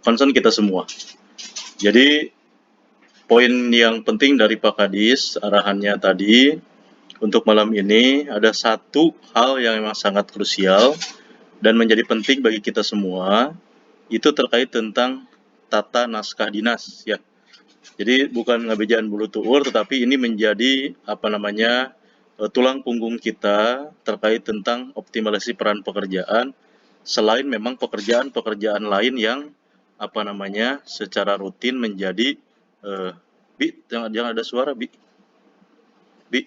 concern kita semua. Jadi poin yang penting dari Pak Kadis, arahannya tadi untuk malam ini ada satu hal yang memang sangat krusial dan menjadi penting bagi kita semua, itu terkait tentang tata naskah dinas ya. Jadi bukan ngabejaan bulu tuur, tetapi ini menjadi tulang punggung kita terkait tentang optimalisasi peran pekerjaan, selain memang pekerjaan-pekerjaan lain yang secara rutin menjadi Bi, jangan ada suara Bi,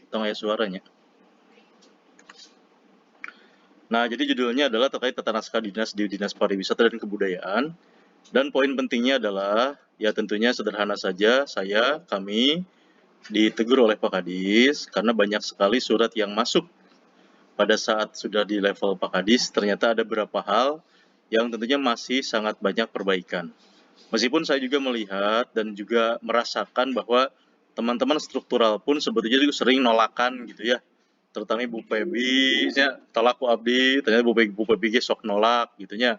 tengah ya suaranya. Nah, jadi judulnya adalah terkait tata naskah dinas di Dinas Pariwisata dan Kebudayaan. Dan poin pentingnya adalah, ya tentunya sederhana saja, kami ditegur oleh Pak Kadis, karena banyak sekali surat yang masuk pada saat sudah di level Pak Kadis, ternyata ada beberapa hal yang tentunya masih sangat banyak perbaikan. Meskipun saya juga melihat dan juga merasakan bahwa teman-teman struktural pun sebetulnya juga sering nolakan gitu ya, terutama Bu Febi, tolak ku abdi, ternyata Bu Febi sok nolak gitunya.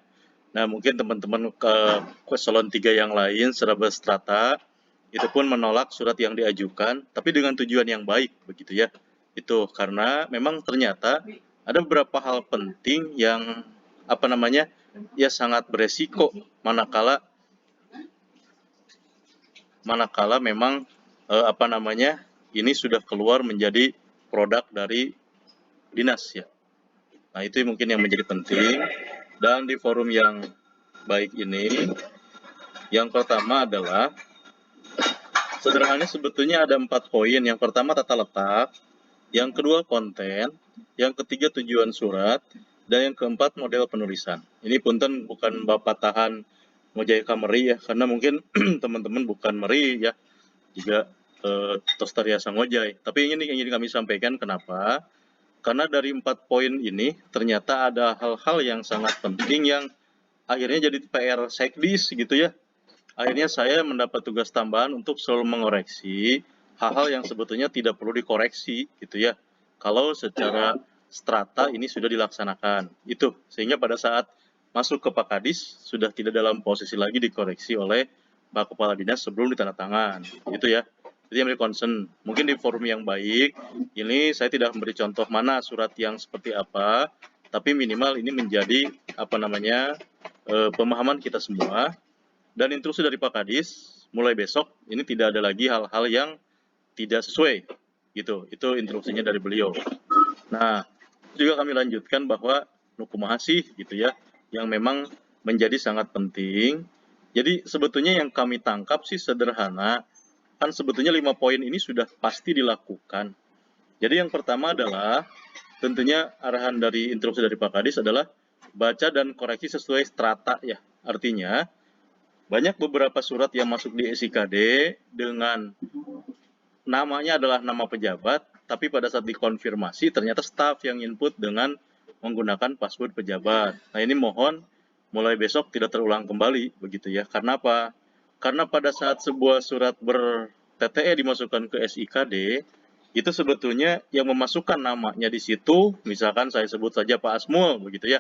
Nah, mungkin teman-teman ke eselon 3 yang lain secara berstrata itu pun menolak surat yang diajukan, tapi dengan tujuan yang baik begitu ya. Itu karena memang ternyata ada beberapa hal penting yang ya sangat beresiko manakala memang ini sudah keluar menjadi produk dari dinas ya. Nah, itu mungkin yang menjadi penting. Dan di forum yang baik ini, yang pertama adalah sederhananya sebetulnya ada 4 poin. Yang pertama tata letak, yang kedua konten, yang ketiga tujuan surat, dan yang keempat model penulisan. Ini punten bukan Bapak tahan ngojai kameri ya, karena mungkin teman-teman bukan meri ya, juga tos tariasa ngojai. Tapi ini yang ingin kami sampaikan kenapa? Karena dari 4 poin ini ternyata ada hal-hal yang sangat penting yang akhirnya jadi PR sekdis gitu ya. Akhirnya saya mendapat tugas tambahan untuk selalu mengoreksi hal-hal yang sebetulnya tidak perlu dikoreksi gitu ya. Kalau secara strata ini sudah dilaksanakan. Itu sehingga pada saat masuk ke Pak Kadis sudah tidak dalam posisi lagi dikoreksi oleh Pak Kepala Dinas sebelum ditandatangan. Itu ya. Jadi yang menjadi concern. Mungkin di forum yang baik, ini saya tidak memberi contoh mana surat yang seperti apa, tapi minimal ini menjadi pemahaman kita semua. Dan instruksi dari Pak Kadis, mulai besok ini tidak ada lagi hal-hal yang tidak sesuai gitu. Itu instruksinya dari beliau. Nah, juga kami lanjutkan bahwa nukumaha sih gitu ya, yang memang menjadi sangat penting. Jadi sebetulnya yang kami tangkap sih sederhana, kan sebetulnya 5 poin ini sudah pasti dilakukan. Jadi yang pertama adalah tentunya arahan dari instruksi dari Pak Kadis adalah baca dan koreksi sesuai strata ya. Artinya banyak beberapa surat yang masuk di SIKD dengan namanya adalah nama pejabat, tapi pada saat dikonfirmasi ternyata staf yang input dengan menggunakan password pejabat. Nah, ini mohon mulai besok tidak terulang kembali begitu ya. Karena apa? Karena pada saat sebuah surat ber-TTE dimasukkan ke SIKD, itu sebetulnya yang memasukkan namanya di situ, misalkan saya sebut saja Pak Asmul begitu ya.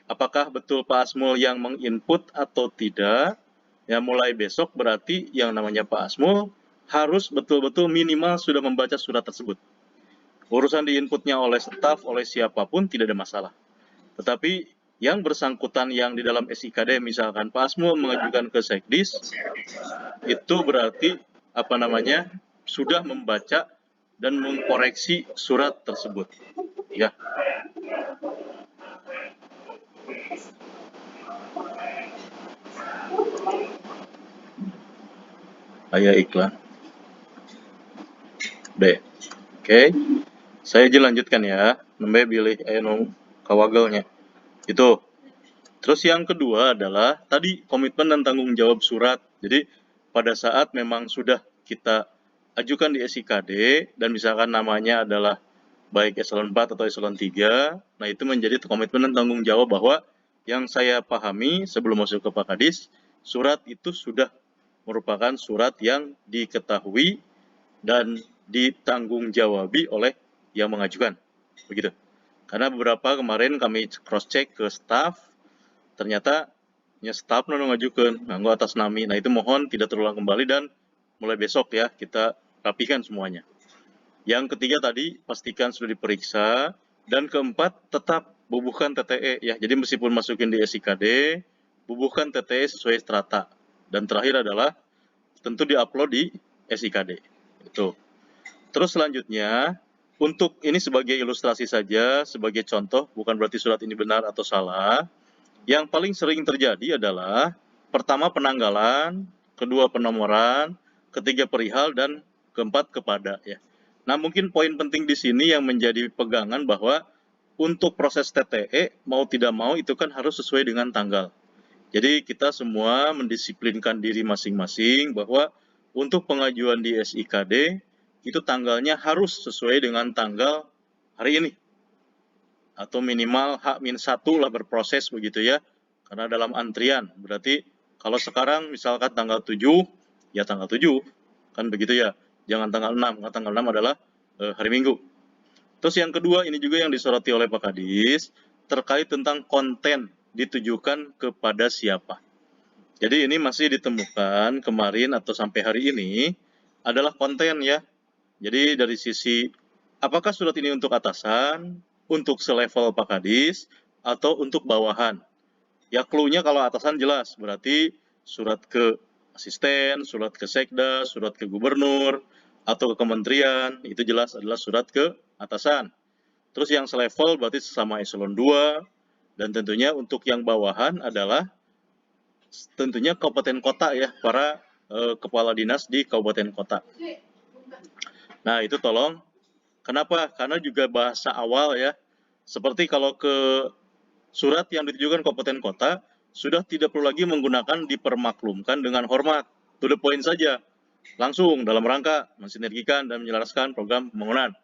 Apakah betul Pak Asmul yang menginput atau tidak? Ya, mulai besok berarti yang namanya Pak Asmul harus betul-betul minimal sudah membaca surat tersebut. Urusan diinputnya oleh staf, oleh siapapun tidak ada masalah. Tetapi yang bersangkutan yang di dalam SIKD, misalkan Pak Asmul mengajukan ke Sekdis, itu berarti sudah membaca dan mengkoreksi surat tersebut. Ya. Ayah iklan. B. Oke. Saya lanjutkan ya. Nembe pilih kawagelnya. Itu. Terus yang kedua adalah tadi komitmen dan tanggung jawab surat. Jadi pada saat memang sudah kita ajukan di SIKD dan misalkan namanya adalah baik eselon 4 atau eselon 3, nah itu menjadi komitmen dan tanggung jawab bahwa yang saya pahami sebelum masuk ke Pak Kadis, surat itu sudah merupakan surat yang diketahui dan ditanggung-jawabi oleh yang mengajukan. Begitu. Karena beberapa kemarin kami cross-check ke staff, ternyata nya staf nu ngajukeun nganggo atas nami. Nah, itu mohon tidak terulang kembali dan mulai besok ya kita rapikan semuanya. Yang ketiga tadi pastikan sudah diperiksa, dan keempat tetap bubuhkan TTE ya. Jadi meskipun masukin di SIKD, bubuhkan TTE sesuai strata. Dan terakhir adalah tentu diupload di SIKD. Itu. Terus selanjutnya, untuk ini sebagai ilustrasi saja, sebagai contoh, bukan berarti surat ini benar atau salah. Yang paling sering terjadi adalah pertama penanggalan, kedua penomoran, ketiga perihal, dan keempat kepada ya. Nah, mungkin poin penting di sini yang menjadi pegangan bahwa untuk proses TTE mau tidak mau itu kan harus sesuai dengan tanggal. Jadi kita semua mendisiplinkan diri masing-masing bahwa untuk pengajuan di SIKD itu tanggalnya harus sesuai dengan tanggal hari ini. Atau minimal H-1 lah berproses begitu ya. Karena dalam antrian, berarti kalau sekarang misalkan tanggal 7, ya tanggal 7. Kan begitu ya. Jangan tanggal 6, karena tanggal 6 adalah hari Minggu. Terus yang kedua, ini juga yang disoroti oleh Pak Kadis, terkait tentang konten ditujukan kepada siapa. Jadi ini masih ditemukan kemarin atau sampai hari ini adalah konten ya. Jadi dari sisi apakah surat ini untuk atasan, untuk selevel Pak Kadis, atau untuk bawahan. Ya clue-nya kalau atasan jelas, berarti surat ke asisten, surat ke sekda, surat ke gubernur, atau ke kementerian, itu jelas adalah surat ke atasan. Terus yang selevel berarti sesama eselon 2, dan tentunya untuk yang bawahan adalah tentunya kabupaten kota ya, para kepala dinas di kabupaten kota. Nah, itu tolong. Kenapa? Karena juga bahasa awal ya. Seperti kalau ke surat yang ditujukan kabupaten kota, sudah tidak perlu lagi menggunakan dipermaklumkan dengan hormat. To the point saja. Langsung dalam rangka mensinergikan dan menyelaraskan program pembangunan.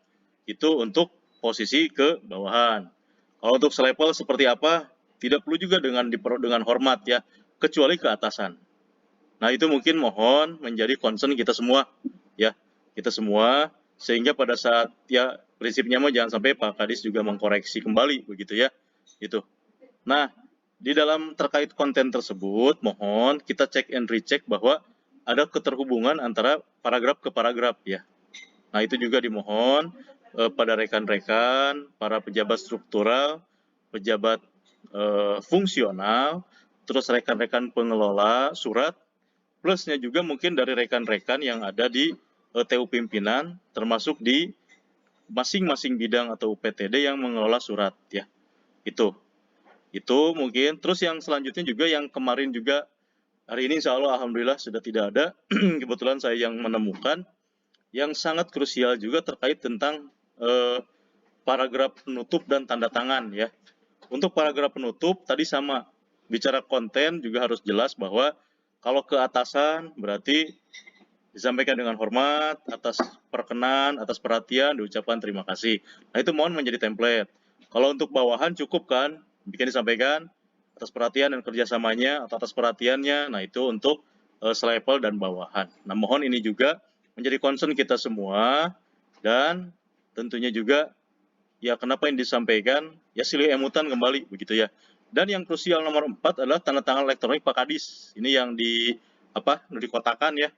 Itu untuk posisi ke bawahan. Kalau untuk selevel seperti apa, tidak perlu juga dengan hormat ya, kecuali ke atasan. Nah, itu mungkin mohon menjadi concern kita semua ya, kita semua, sehingga pada saat ya prinsipnya mah jangan sampai Pak Kadis juga mengkoreksi kembali begitu ya. Itu. Nah, di dalam terkait konten tersebut mohon kita cek and recheck bahwa ada keterhubungan antara paragraf ke paragraf ya. Nah, itu juga dimohon pada rekan-rekan, para pejabat struktural, pejabat fungsional, terus rekan-rekan pengelola surat, plusnya juga mungkin dari rekan-rekan yang ada di TU pimpinan, termasuk di masing-masing bidang atau UPTD yang mengelola surat ya. Itu mungkin. Terus yang selanjutnya juga yang kemarin juga hari ini insya Allah alhamdulillah sudah tidak ada. Kebetulan saya yang menemukan yang sangat krusial juga terkait tentang paragraf penutup dan tanda tangan ya. Untuk paragraf penutup tadi sama, bicara konten juga harus jelas bahwa kalau ke atasan berarti disampaikan dengan hormat, atas perkenan, atas perhatian, diucapkan terima kasih. Nah, itu mohon menjadi template. Kalau untuk bawahan cukup kan, bikin disampaikan atas perhatian dan kerjasamanya atau atas perhatiannya. Nah, itu untuk selevel dan bawahan. Nah, mohon ini juga menjadi concern kita semua, dan tentunya juga ya kenapa yang disampaikan ya silih emutan kembali begitu ya. Dan yang krusial nomor 4 adalah tanda tangan elektronik Pak Kadis. Ini yang dikotakan ya.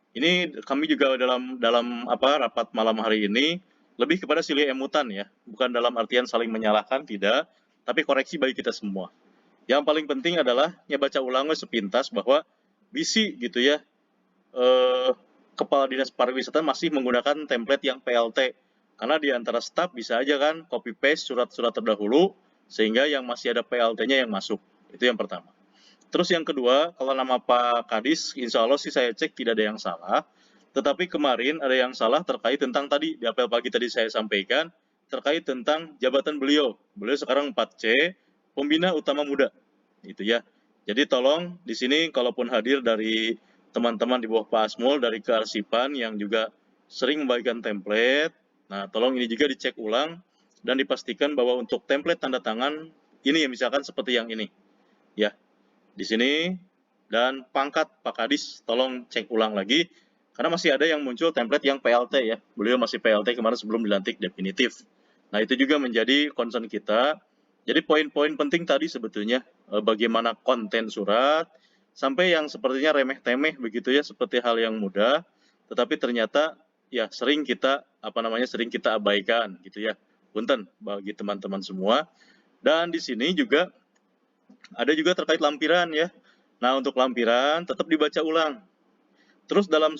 Ini kami juga dalam rapat malam hari ini lebih kepada silih emutan ya, bukan dalam artian saling menyalahkan, tidak, tapi koreksi bagi kita semua. Yang paling penting adalah baca ulang sepintas bahwa bisi gitu ya, kepala dinas pariwisata masih menggunakan template yang PLT, karena di antara staf bisa aja kan copy paste surat-surat terdahulu sehingga yang masih ada PLT-nya yang masuk. Itu yang pertama. Terus yang kedua, kalau nama Pak Kadis, insya Allah sih saya cek tidak ada yang salah. Tetapi kemarin ada yang salah terkait tentang tadi, di apel pagi tadi saya sampaikan, terkait tentang jabatan beliau. Beliau sekarang 4C, Pembina Utama Muda. Itu ya. Jadi tolong di sini kalaupun hadir dari teman-teman di bawah Pak Asmul, dari kearsipan yang juga sering membagikan template, nah tolong ini juga dicek ulang dan dipastikan bahwa untuk template tanda tangan ini ya misalkan seperti yang ini. Ya, di sini, dan pangkat Pak Kadis tolong cek ulang lagi karena masih ada yang muncul template yang PLT ya. Beliau masih PLT kemarin sebelum dilantik definitif. Nah, itu juga menjadi concern kita. Jadi poin-poin penting tadi sebetulnya bagaimana konten surat, sampai yang sepertinya remeh-temeh begitu ya, seperti hal yang mudah, tetapi ternyata ya sering kita abaikan gitu ya. Punten bagi teman-teman semua. Dan di sini juga ada juga terkait lampiran ya. Nah, untuk lampiran tetap dibaca ulang. Terus dalam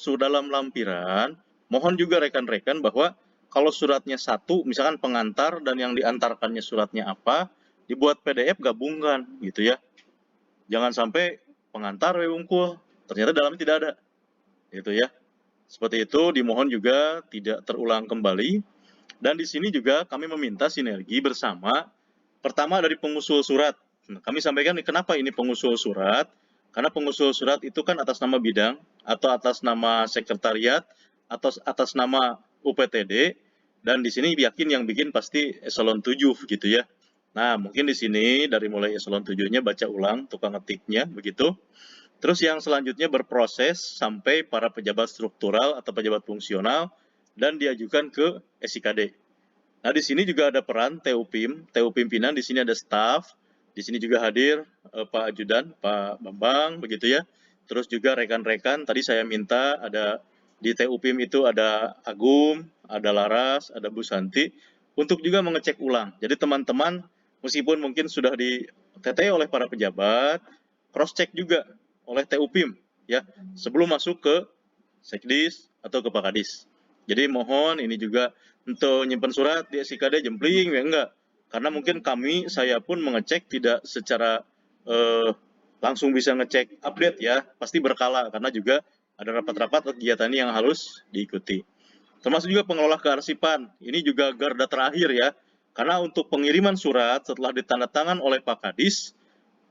lampiran, mohon juga rekan-rekan bahwa kalau suratnya satu, misalkan pengantar dan yang diantarkannya suratnya apa, dibuat PDF gabungkan gitu ya. Jangan sampai pengantar wungkul, ternyata dalamnya tidak ada. Gitu ya. Seperti itu dimohon juga tidak terulang kembali. Dan di sini juga kami meminta sinergi bersama. Pertama dari pengusul surat. Nah, kami sampaikan nih, kenapa ini pengusul surat? Karena pengusul surat itu kan atas nama bidang atau atas nama sekretariat atau atas nama UPTD, dan di sini yakin yang bikin pasti eselon 7 gitu ya. Nah, mungkin di sini dari mulai eselon 7-nya baca ulang tukang ngetiknya begitu. Terus yang selanjutnya berproses sampai para pejabat struktural atau pejabat fungsional dan diajukan ke SIKD. Nah, di sini juga ada peran TU pimpinan, di sini ada staf, di sini juga hadir Pak Ajudan, Pak Bambang, begitu ya. Terus juga rekan-rekan, tadi saya minta ada di TU PIM itu ada Agum, ada Laras, ada Bu Santi, untuk juga mengecek ulang. Jadi teman-teman, meskipun mungkin sudah di TT oleh para pejabat, cross-check juga oleh TU PIM, ya, sebelum masuk ke Sekdis atau ke Pakadis. Jadi mohon ini juga untuk nyimpan surat di SIKD jempling ya enggak. Karena mungkin saya pun mengecek tidak secara langsung bisa ngecek update ya, pasti berkala karena juga ada rapat-rapat kegiatan yang harus diikuti. Termasuk juga pengelola kearsipan, ini juga garda terakhir ya, karena untuk pengiriman surat setelah ditandatangan oleh Pak Kadis,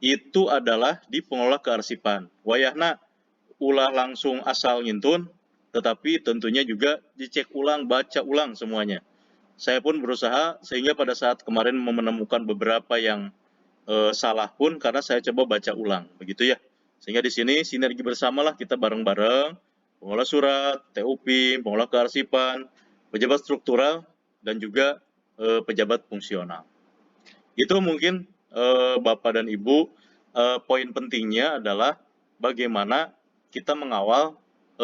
itu adalah di pengelola kearsipan. Wayahna ulah langsung asal ngintun, tetapi tentunya juga dicek ulang, baca ulang semuanya. Saya pun berusaha sehingga pada saat kemarin menemukan beberapa yang salah pun karena saya coba baca ulang, begitu ya. Sehingga di sini sinergi bersamalah kita bareng-bareng, pengelola surat, TUP, pengelola kearsipan, pejabat struktural, dan juga pejabat fungsional. Itu mungkin Bapak dan Ibu, poin pentingnya adalah bagaimana kita mengawal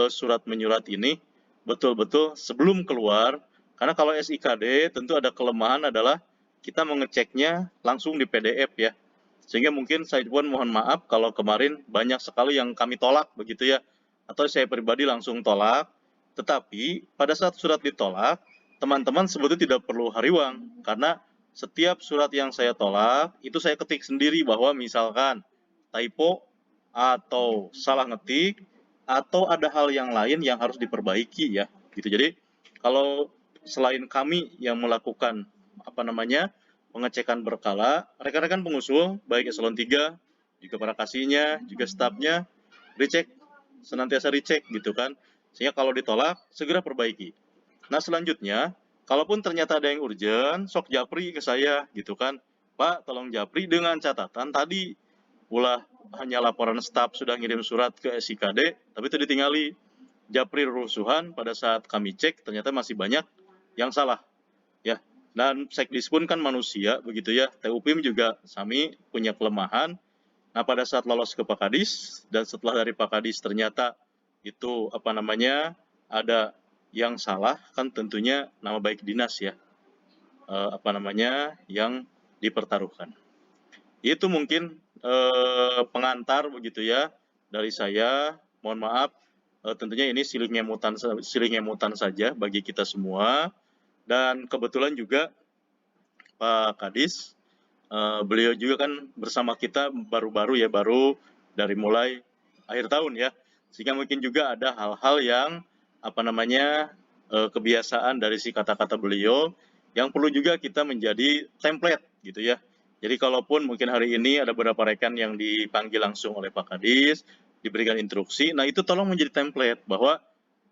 surat menyurat ini betul-betul sebelum keluar, karena kalau SIKD tentu ada kelemahan adalah kita mengeceknya langsung di PDF ya. Sehingga mungkin saya pun mohon maaf kalau kemarin banyak sekali yang kami tolak begitu ya, atau saya pribadi langsung tolak, tetapi pada saat surat ditolak, teman-teman sebetulnya tidak perlu hariwang, karena setiap surat yang saya tolak, itu saya ketik sendiri bahwa misalkan typo atau salah ngetik, atau ada hal yang lain yang harus diperbaiki ya. Gitu. Jadi kalau selain kami yang melakukan pengecekan berkala, rekan-rekan pengusul baik eselon 3, juga para kasihnya, juga stafnya senantiasa recheck gitu kan. Sehingga kalau ditolak segera perbaiki. Nah, selanjutnya kalaupun ternyata ada yang urgent, sok japri ke saya gitu kan. Pak, tolong japri dengan catatan tadi ulah hanya laporan staf sudah ngirim surat ke SIKD, tapi itu ditinggali. Japri rusuhan pada saat kami cek ternyata masih banyak yang salah. Ya, dan Sekdis pun kan manusia begitu ya. TUPIM juga sami punya kelemahan. Nah, pada saat lolos ke Pakadis dan setelah dari Pakadis ternyata itu ada yang salah, kan tentunya nama baik dinas ya yang dipertaruhkan. Itu mungkin pengantar begitu ya dari saya. Mohon maaf, tentunya ini silih ngemutan saja bagi kita semua. Dan kebetulan juga Pak Kadis, beliau juga kan bersama kita baru dari mulai akhir tahun ya, sehingga mungkin juga ada hal-hal yang kebiasaan dari si kata-kata beliau yang perlu juga kita menjadi template gitu ya. Jadi kalaupun mungkin hari ini ada beberapa rekan yang dipanggil langsung oleh Pak Kadis, diberikan instruksi, nah itu tolong menjadi template bahwa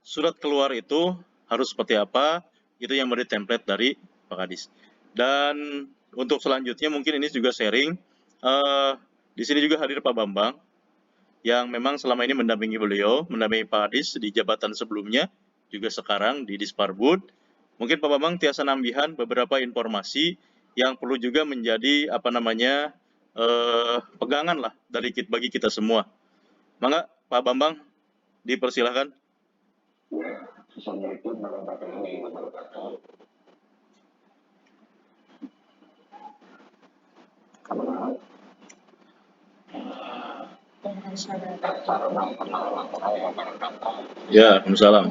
surat keluar itu harus seperti apa, itu yang menjadi template dari Pak Kadis. Dan untuk selanjutnya mungkin ini juga sharing, di sini juga hadir Pak Bambang, yang memang selama ini mendampingi Pak Kadis di jabatan sebelumnya, juga sekarang di Disparbud. Mungkin Pak Bambang tiasa nambihan beberapa informasi yang perlu juga menjadi pegangan lah bagi kita semua. Mangga Pak Bambang, dipersilahkan. Ya, Waalaikumsalam.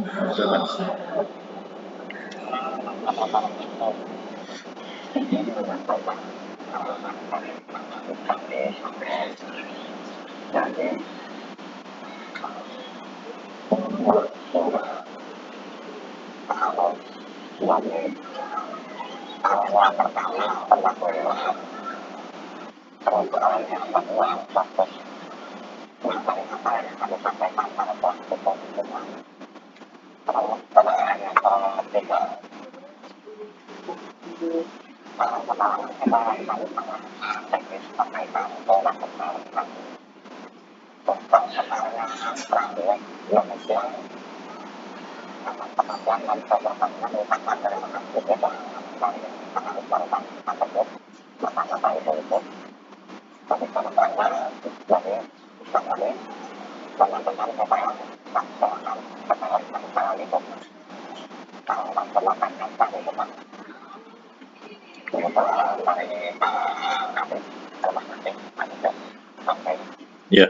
Ya,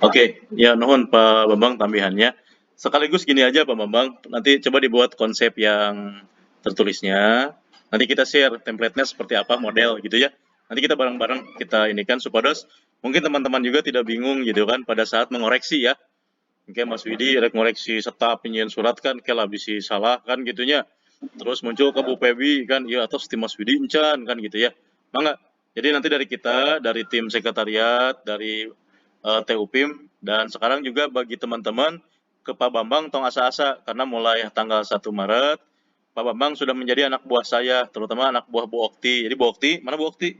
oke. Ya, nuhun Pak Bambang tambahannya. Sekaligus gini aja Pak Bambang, nanti coba dibuat konsep yang tertulisnya. Nanti kita share template-nya seperti apa model gitu ya. Nanti kita bareng-bareng kita ini kan supaya mungkin teman-teman juga tidak bingung gitu kan pada saat mengoreksi ya. Oke Mas Widi rek ngoreksi setap penyian surat kan kayak bisi salah kan gitunya. Terus muncul ke Bu Pebi kan ya atau tim Mas Widi encan kan gitu ya. Mangga. Jadi nanti dari kita, dari tim sekretariat, dari TUPIM dan sekarang juga bagi teman-teman ke Pak Bambang tong asa-asa karena mulai tanggal 1 Maret Pak Bambang sudah menjadi anak buah saya, terutama anak buah Bu Okti. Jadi Bu Okti, mana Bu Okti?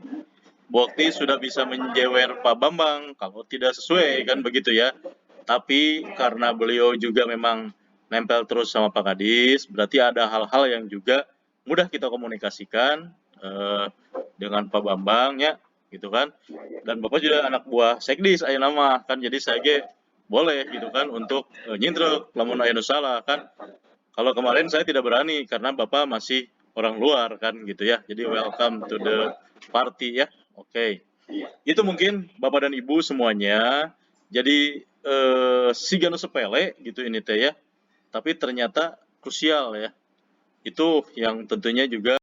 Bu Okti sudah bisa menjewer Pak Bambang kalau tidak sesuai kan begitu ya. Tapi karena beliau juga memang nempel terus sama Pak Kadis, berarti ada hal-hal yang juga mudah kita komunikasikan dengan Pak Bambang ya, gitu kan. Dan Bapak juga anak buah Sekdis aya nama kan, jadi saya boleh gitu kan untuk nyintrek lamun aya nu salah kan. Kalau kemarin saya tidak berani karena Bapak masih orang luar kan gitu ya. Jadi welcome to the party ya. Oke. Itu mungkin Bapak dan Ibu semuanya. Jadi sigana sepele gitu ini teh ya. Tapi ternyata krusial ya. Itu yang tentunya juga